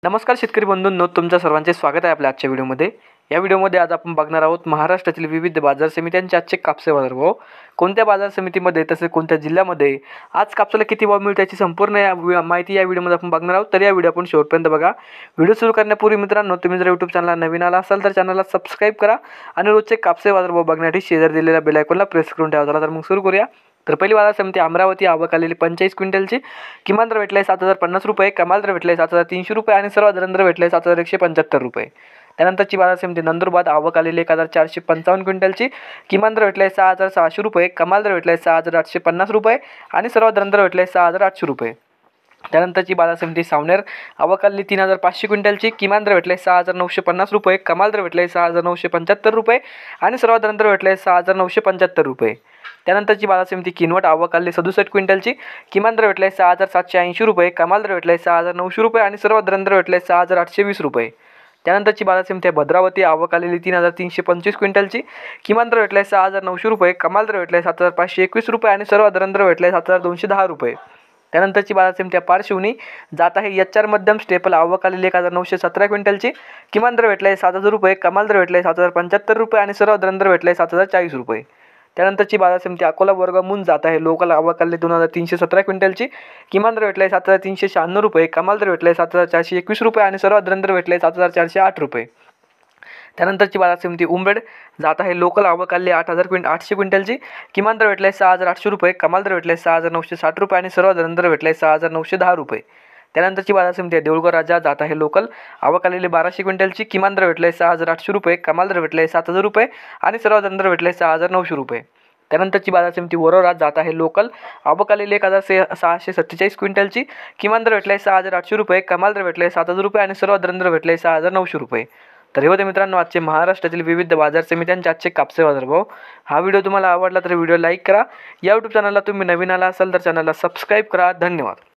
नमस्कार शेतकरी बंधूंनो, तुमच्या सर्वांचे स्वागत आहे आपल्या आजच्या व्हिडिओमध्ये। या व्हिडिओमध्ये आज आपण बघणार आहोत महाराष्ट्रातील विविध बाजार समित्यांचे आजचे कापसे बाजारभाव, कोणत्या बाजार समितीमध्ये तसेच कोणत्या जिल्ह्यामध्ये आज कापसाला किती भाव मिळतो याची संपूर्ण माहिती या व्हिडिओमध्ये आपण बघणार आहोत। तर या व्हिडिओ आपण शेवटपर्यंत बघा। व्हिडिओ सुरू करण्यापूर्वी मित्रांनो, तुम्ही जर YouTube चॅनलला नवीन आला असाल तर चॅनलला सबस्क्राइब करा आणि रोजचे कापसे बाजारभाव बघण्यासाठी शेजारी दिलेल्या बेल आयकॉनला प्रेस करून ठेवा। चला तर मग सुरू करूया। तर पहिली बाजार समिती अमरावती, आवक आलेली 45 क्विंटलची, किमान दर भेटला 7,050 रुपये, कमाल दर भेटला 7,300 रुपये आणि सर्वात दर भेटला 7,175 रुपये। त्यानंतरची बाजार समिती नंदुरबार, आवक आलेली 1,455 क्विंटलची, किमान दर भेटला 6,600 रुपये, कमाल दर भेटला 6,850 रुपये आणि सर्वात दर भेटला 6,800 रुपये। त्यानंतरची बाजार समिती सावनेर, आवक आलेली 3,500 क्विंटलची, किमान दर भेटले 6,950 रुपये, कमाल दर भेटले 6,975 रुपये आणि सर्वात दर भेटले 6,975 रुपये। त्यानंतरची बाजार समिती किनवट, आवक आलेली 67 क्विंटलची, किमान दर भेटले 6,780 रुपये, कमाल दर भेटले 6,900 रुपये आणि सर्वात दर भेटले 6,820 रुपये। त्यानंतरची बाजार समिती भद्रावती, आवक आलेली 3,325 क्विंटलची, किमान दर भेटले 6,900 रुपये, कमाल दर भेटले 7,521 रुपये आणि सर्वात दर भेटले 7,210 रुपये। त्यानंतरची बाजार समिती पारशिवनी, जात आहे HR मध्यम स्टेपल, आवक आलेली 1,917 क्विंटलची, किमान दर भेटले 7,000 रुपये, कमाल दर भेटले 7,075 रुपये आणि सर्वात दर भेटले 7,040 रुपये। त्यानंतरची बाजार समिती अकोला वर्गमून, जात आहे लोकल, आवक आलेली 2,317 क्विंटलची, किमान दर भेटले 7,396 रुपये, कमाल दर भेटले 7,421 रुपये आणि सर्वात दर भेटले 7,408 रुपये। त्यानंतरची बाजार समिती उमरेड, जात आहे लोकल, आवक आलेली 8,800 क्विंटलची, किमान दर भेटले 6,800 रुपये, कमाल दर भेटले 6,960 रुपये आणि सर्वात दर भेटले 6,910 रुपये। त्यानंतरची बाजार समिती देऊळगाव राजा, जात आहे लोकल, आवक आलेली 1,200 क्विंटलची, किमान दर भेटले 6,800 रुपये, कमाल दर भेटले 7,000 रुपये आणि सर्वात दर भेटले 6,900 रुपये। त्यानंतरची बाजार समिती वरोरा, जात आहे लोकल, आवक आलेली 1,647 क्विंटलची, किमान दर भेटले 6,800 रुपये, कमाल दर भेटले 7,000 रुपये आणि सर्वात दर भेटले 6,900 रुपये। तर हे होते मित्रांनो आजचे महाराष्ट्रातील विविध बाजार समित्यांचे आजचे कापसे बाजारभाव। हा व्हिडिओ तुम्हाला आवडला तर व्हिडिओ लाईक करा। या YouTube चॅनलला तुम्ही नवीन आला असाल तर चॅनलला सबस्क्राईब करा। धन्यवाद।